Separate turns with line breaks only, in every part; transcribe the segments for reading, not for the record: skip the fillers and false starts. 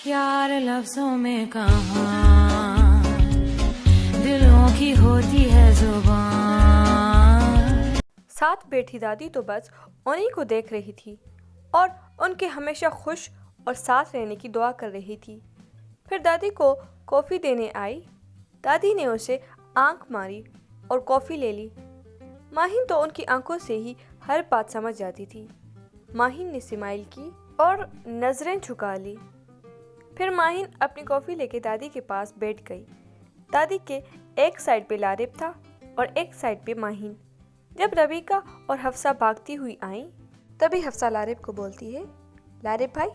यार लफ्जों में कहाँ दिलों की होती है जुबान।
साथ बैठी दादी तो बस उन्हीं को देख रही थी और उनके हमेशा खुश और साथ रहने की दुआ कर रही थी। फिर दादी को कॉफ़ी देने आई। दादी ने उसे आंख मारी और कॉफ़ी ले ली। माहिन तो उनकी आंखों से ही हर बात समझ जाती थी। माहिन ने स्माइल की और नज़रें झुका ली। फिर माहिन अपनी कॉफ़ी लेके दादी के पास बैठ गई। दादी के एक साइड पे लारिब था और एक साइड पे माहिन। जब रबीका और हफ्सा भागती हुई आईं, तभी हफ्सा लारिब को बोलती है, लारिब भाई,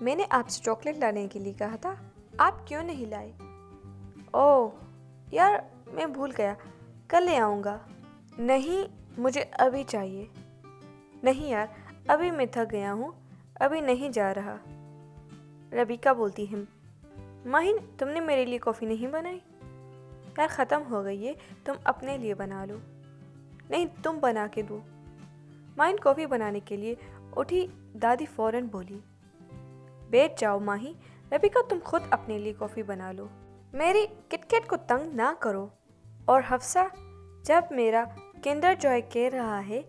मैंने आपसे चॉकलेट लाने के लिए कहा था, आप क्यों नहीं लाए? ओह यार, मैं भूल गया, कल ले आऊँगा। नहीं, मुझे अभी चाहिए। नहीं यार, अभी मैं थक गया हूँ, अभी नहीं जा रहा। रबीका बोलती है, माहिन तुमने मेरे लिए कॉफ़ी नहीं बनाई? यार ख़त्म हो गई है, तुम अपने लिए बना लो। नहीं, तुम बना के दो। माहिन कॉफ़ी बनाने के लिए उठी। दादी फ़ौरन बोली, बैठ जाओ माही, रबीका तुम खुद अपने लिए कॉफ़ी बना लो, मेरी किटकैट को तंग ना करो। और हफ्सा, जब मेरा किंडर जॉय कह रहा है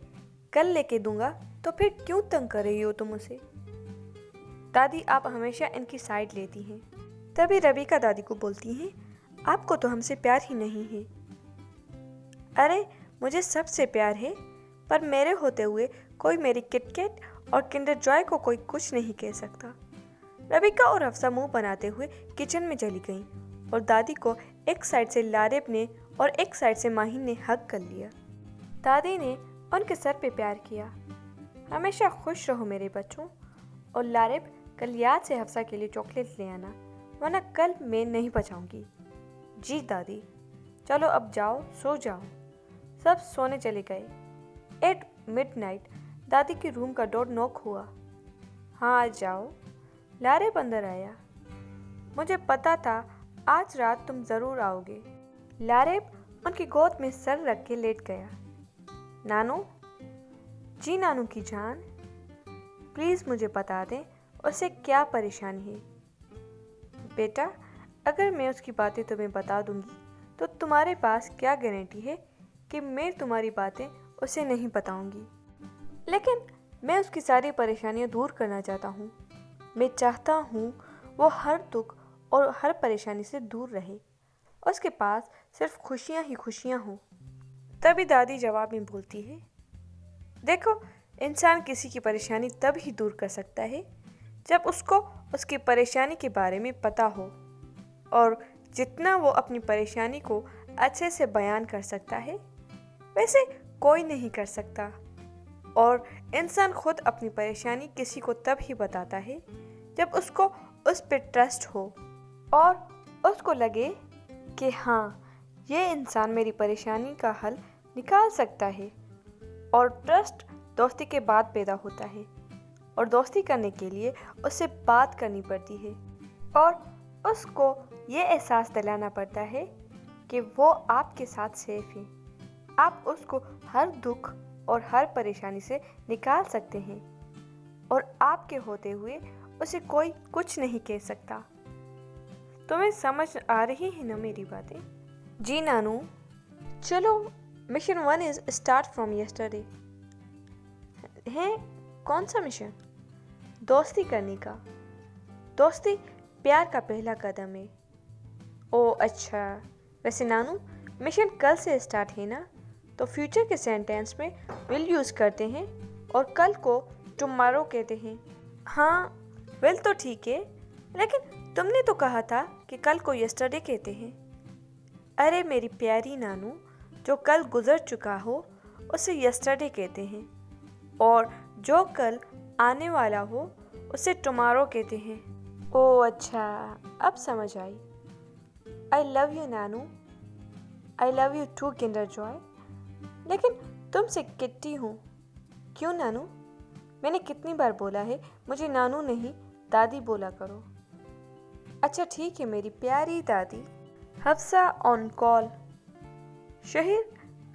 कल लेके दूंगा, तो फिर क्यों तंग कर रही हो तुम उसे? दादी आप हमेशा इनकी साइड लेती हैं। तभी रबीका दादी को बोलती हैं, आपको तो हमसे प्यार ही नहीं है। अरे मुझे सबसे प्यार है, पर मेरे होते हुए कोई मेरी किटकैट और किंडर जॉय को कोई कुछ नहीं कह सकता। रबीका और हफ्सा मुंह बनाते हुए किचन में चली गईं और दादी को एक साइड से लारिब ने और एक साइड से माहिन ने हग कर लिया। दादी ने उनके सर पे प्यार किया। हमेशा खुश रहो मेरे बच्चों, और लारिब कल याद से हफ्सा के लिए चॉकलेट ले आना, वरना कल मैं नहीं बचाऊंगी। जी दादी, चलो अब जाओ, सो जाओ। सब सोने चले गए। एट मिडनाइट दादी के रूम का डोर नॉक हुआ। हाँ आ जाओ। लारिब अंदर आया। मुझे पता था आज रात तुम ज़रूर आओगे। लारिब उनकी गोद में सर रख के लेट गया। नानू? जी नानू की जान, प्लीज़ मुझे बता दें उसे क्या परेशानी है। बेटा, अगर मैं उसकी बातें तुम्हें बता दूंगी तो तुम्हारे पास क्या गारंटी है कि मैं तुम्हारी बातें उसे नहीं बताऊंगी? लेकिन मैं उसकी सारी परेशानियां दूर करना चाहता हूँ। मैं चाहता हूँ वो हर दुख और हर परेशानी से दूर रहे, उसके पास सिर्फ खुशियाँ ही खुशियाँ हों। तभी दादी जवाब में बोलती है, देखो, इंसान किसी की परेशानी तब ही दूर कर सकता है जब उसको उसकी परेशानी के बारे में पता हो, और जितना वो अपनी परेशानी को अच्छे से बयान कर सकता है वैसे कोई नहीं कर सकता। और इंसान खुद अपनी परेशानी किसी को तब ही बताता है जब उसको उस पर ट्रस्ट हो और उसको लगे कि हाँ, ये इंसान मेरी परेशानी का हल निकाल सकता है। और ट्रस्ट दोस्ती के बाद पैदा होता है, और दोस्ती करने के लिए उससे बात करनी पड़ती है और उसको ये एहसास दिलाना पड़ता है कि वो आपके साथ सेफ है। आप उसको हर दुख और हर परेशानी से निकाल सकते हैं, और आपके होते हुए उसे कोई कुछ नहीं कह सकता। तुम्हें समझ आ रही है ना मेरी बातें? जी नानू। चलो, mission 1 is start from yesterday. है कौन सा मिशन? दोस्ती करने का। दोस्ती प्यार का पहला कदम है। ओह अच्छा, वैसे नानू मिशन कल से स्टार्ट है ना, तो फ्यूचर के सेंटेंस में विल यूज़ करते हैं और कल को टुमारो कहते हैं। हाँ विल तो ठीक है, लेकिन तुमने तो कहा था कि कल को यस्टरडे कहते हैं। अरे मेरी प्यारी नानू, जो कल गुजर चुका हो उसे यस्टरडे कहते हैं, और जो कल आने वाला हो उसे टुमारो कहते हैं। ओह अच्छा, अब समझ आई। आई लव यू नानू। I love you too Kinder Joy. लेकिन तुमसे किट्टी हूँ। क्यों नानू? मैंने कितनी बार बोला है मुझे नानू नहीं दादी बोला करो। अच्छा ठीक है मेरी प्यारी दादी। Hafsa on call. शहीर,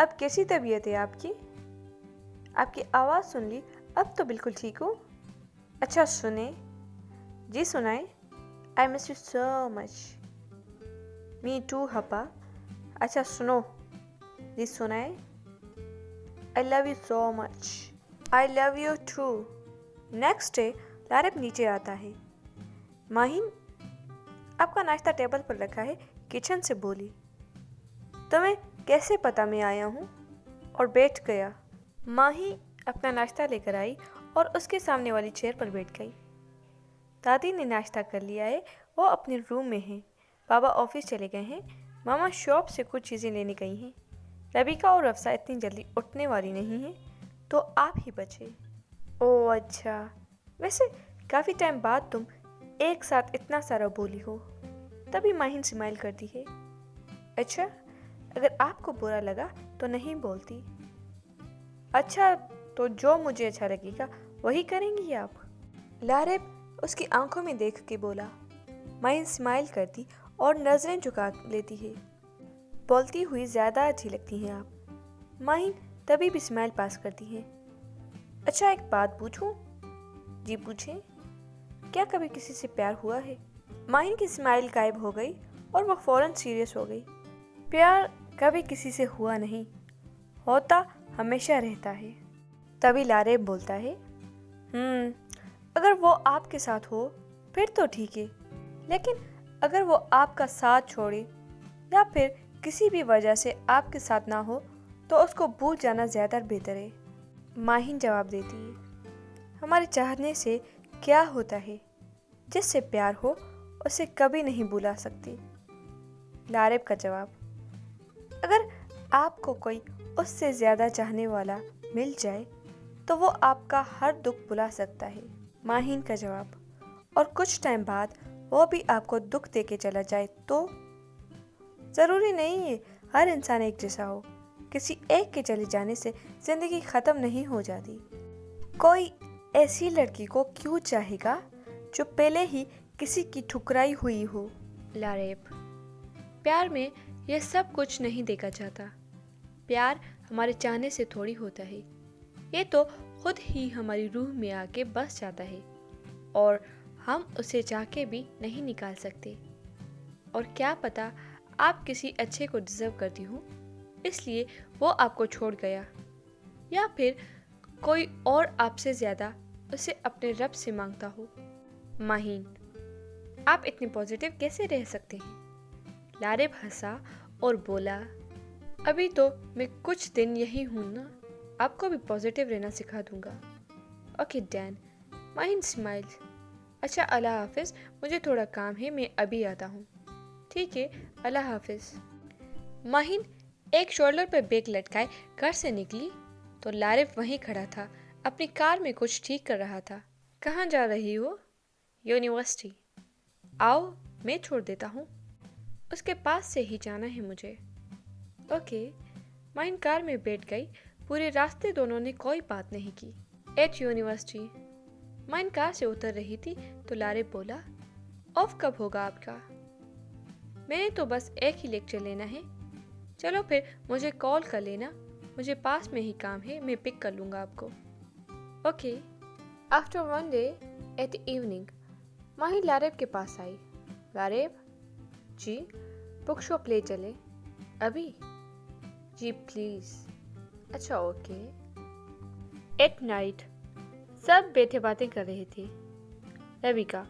अब कैसी तबीयत है आपकी? आपकी आवाज़ सुन ली, अब तो बिल्कुल ठीक हो। अच्छा सुने। जी सुनाए। I miss you so much. Me too, हपा. अच्छा सुनो, जी सुनाए. I love you so much. I love you too. Next day, लारब नीचे आता है. माहिन, आपका नाश्ता टेबल पर रखा है. किचन से बोली. तुम्हें कैसे पता मैं आया हूँ? और बैठ गया. माही अपना नाश्ता लेकर आई और उसके सामने वाली चेयर पर बैठ गई. दादी ने नाश्ता कर लिया है, वो अपने रूम में हैं. बाबा ऑफिस चले गए हैं. मामा शॉप से कुछ चीज़ें लेने गई हैं. रबीका और अफसा इतनी जल्दी उठने वाली नहीं हैं, तो आप ही बचे. ओह अच्छा, वैसे काफ़ी टाइम बाद तुम एक साथ इतना सारा बोली हो. तभी माहिन स्माइल करती है. अच्छा, अगर आपको बुरा लगा तो नहीं बोलती. अच्छा, तो जो मुझे अच्छा लगेगा वही करेंगी आप? लारब उसकी आंखों में देख के बोला. माहिन स्माइल करती और नज़रें झुका लेती है. बोलती हुई ज़्यादा अच्छी लगती हैं आप. माहिन तभी भी स्माइल पास करती है. अच्छा, एक बात पूछूं? जी पूछें. क्या कभी किसी से प्यार हुआ है? माहिन की स्माइल गायब हो गई और वह फ़ौरन सीरियस हो गई. प्यार कभी किसी से हुआ नहीं, होता हमेशा रहता है. तभी लारेब बोलता है. अगर वो आपके साथ हो फिर तो ठीक है, लेकिन अगर वो आपका साथ छोड़े या फिर किसी भी वजह से आपके साथ ना हो तो उसको भूल जाना ज़्यादा बेहतर है. माहिन जवाब देती है. हमारे चाहने से क्या होता है? जिससे प्यार हो उसे कभी नहीं भुला सकती. लारेब का जवाब. अगर आपको कोई उससे ज़्यादा चाहने वाला मिल जाए तो वो आपका हर दुख भुला सकता है. माहिन का जवाब. और कुछ टाइम बाद वो भी आपको दुख दे के चला जाए तो? ज़रूरी नहीं है हर इंसान एक जैसा हो. किसी एक के चले जाने से ज़िंदगी ख़त्म नहीं हो जाती. कोई ऐसी लड़की को क्यों चाहेगा जो पहले ही किसी की ठुकराई हुई हो? लारेब. प्यार में यह सब कुछ नहीं देखा जाता. प्यार हमारे चाहने से थोड़ी होता है. ये तो खुद ही हमारी रूह में आके बस जाता है और हम उसे चाह के भी नहीं निकाल सकते. और क्या पता आप किसी अच्छे को डिज़र्व करती हो इसलिए वो आपको छोड़ गया, या फिर कोई और आपसे ज़्यादा उसे अपने रब से मांगता हो. माहिन. आप इतने पॉजिटिव कैसे रह सकते हैं? लारेब हंसा और बोला. अभी तो मैं कुछ दिन यही हूँ ना, आपको भी पॉजिटिव रहना सिखा दूंगा. Okay Dan. माहिन स्माइल. अच्छा, अल्लाह हाफिज़, मुझे थोड़ा काम है, मैं अभी आता हूँ. ठीक है, अल्लाह हाफिज़. माहिन एक शोल्डर पर बैग लटकाए घर से निकली तो लारेब वहीं खड़ा था. अपनी कार में कुछ ठीक कर रहा था. कहाँ जा रही हो? यूनिवर्सिटी. आओ, मैं छोड़ देता हूँ. उसके पास से ही जाना है मुझे. ओके. माहिन कार में बैठ गई. पूरे रास्ते दोनों ने कोई बात नहीं की. Eight university. माहिन कार से उतर रही थी तो लारेब बोला. ऑफ कब होगा आपका? मैंने तो बस एक ही लेक्चर लेना है. चलो फिर मुझे कॉल कर लेना, मुझे पास में ही काम है, मैं पिक कर लूँगा आपको. Okay. After one day at evening Mahin Laraib के पास आई. लारेब. जी. बुक शॉप ले चले? अभी? जी प्लीज़. अच्छा ओके. एट नाइट सब बैठे बातें कर रहे थे. रबीका.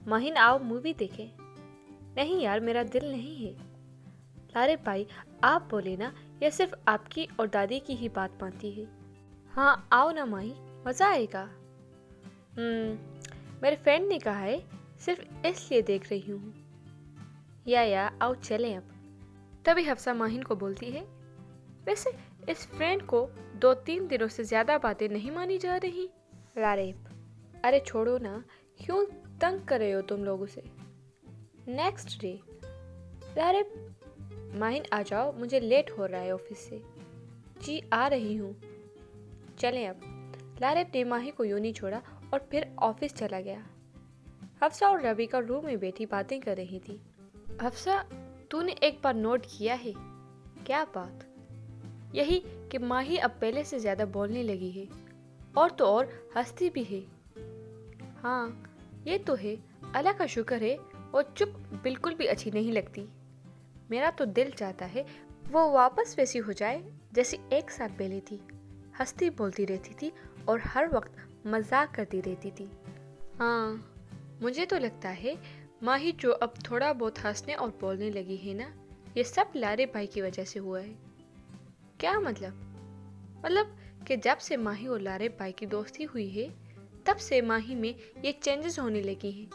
माहिन आओ मूवी देखें. नहीं यार, मेरा दिल नहीं है. लारेब भाई आप बोले ना, यह सिर्फ आपकी और दादी की ही बात मानती है. हाँ आओ ना माही, मज़ा आएगा. मेरे फ्रेंड ने कहा है, सिर्फ इसलिए देख रही हूँ. या आओ चलें अब. तभी हफ्सा माहिन को बोलती है. वैसे इस फ्रेंड को 2-3 दिनों से ज़्यादा बातें नहीं मानी जा रही. लारेब. अरे छोड़ो ना, क्यों तंग कर रहे हो तुम लोग उसे. Next day. लारेब. माहिन आ जाओ, मुझे लेट हो रहा है ऑफिस से. जी आ रही हूँ. चलें अब. लारेब ने माही को यूं नहीं छोड़ा और फिर ऑफिस चला गया. हफ्सा और रबीका रूम में बैठी बातें कर रही थी. हफ्सा, तूने एक बार नोट किया है? क्या बात? यही कि माही अब पहले से ज़्यादा बोलने लगी है और तो और हंसती भी है. हाँ ये तो है, अल्लाह का शुक्र है وہ چپ بالکل بھی اچھی نہیں لگتی. میرا تو دل چاہتا ہے وہ واپس ویسی ہو جائے جیسی ایک سال پہلے تھی. ہنستی بولتی رہتی تھی اور ہر وقت مذاق کرتی رہتی تھی. ہاں، مجھے تو لگتا ہے ماہی جو اب تھوڑا بہت ہنسنے اور بولنے لگی ہے نا، یہ سب لارے بھائی کی وجہ سے ہوا ہے. کیا مطلب کہ جب سے ماہی اور لارے بھائی کی دوستی ہوئی ہے تب سے ماہی میں یہ چینجز ہونے لگی ہیں.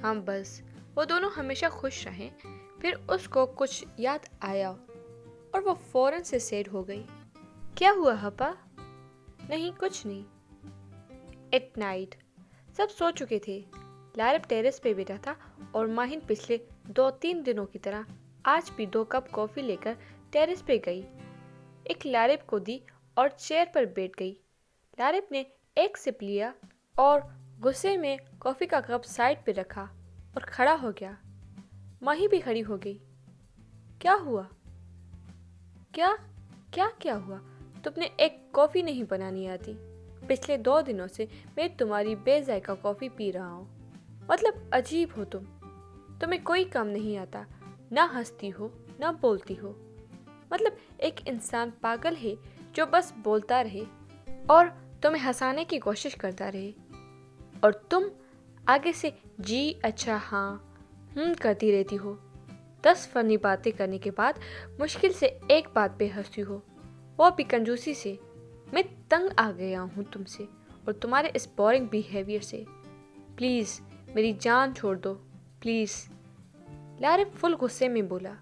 ہاں بس وہ دونوں ہمیشہ خوش رہیں. پھر اس کو کچھ یاد آیا اور وہ فوراً سے سیڈ ہو گئی. کیا ہوا ہپا؟ نہیں کچھ نہیں. ایٹ نائٹ سب سو چکے تھے. لارب ٹیرس پہ بیٹھا تھا اور ماہین پچھلے 2-3 دنوں کی طرح آج بھی 2 کپ کافی لے کر ٹیرس پہ گئی. ایک لارب کو دی اور چیئر پر بیٹھ گئی. لارب نے ایک سپ لیا اور غصے میں کافی کا کپ سائڈ پہ رکھا اور کھڑا ہو گیا. ماہی بھی کھڑی ہو گئی. کیا ہوا؟ کیا ہوا؟ تمہیں ایک کافی نہیں بنانی آتی؟ پچھلے 2 دنوں سے میں تمہاری بے ذائقہ کافی پی رہا ہوں. مطلب عجیب ہو تمہیں کوئی کام نہیں آتا. نہ ہنستی ہو نہ بولتی ہو. مطلب ایک انسان پاگل ہے جو بس بولتا رہے اور تمہیں ہنسانے کی کوشش کرتا رہے اور تم آگے سے جی اچھا ہاں کرتی رہتی ہو. 10 فنی باتیں کرنے کے بعد مشکل سے ایک بات پہ ہنستی ہو، وہ بھی کنجوسی سے. میں تنگ آ گیا ہوں تم سے اور تمہارے اس بورنگ بیہیویئر سے. پلیز میری جان چھوڑ دو پلیز. لارب فل غصے میں بولا.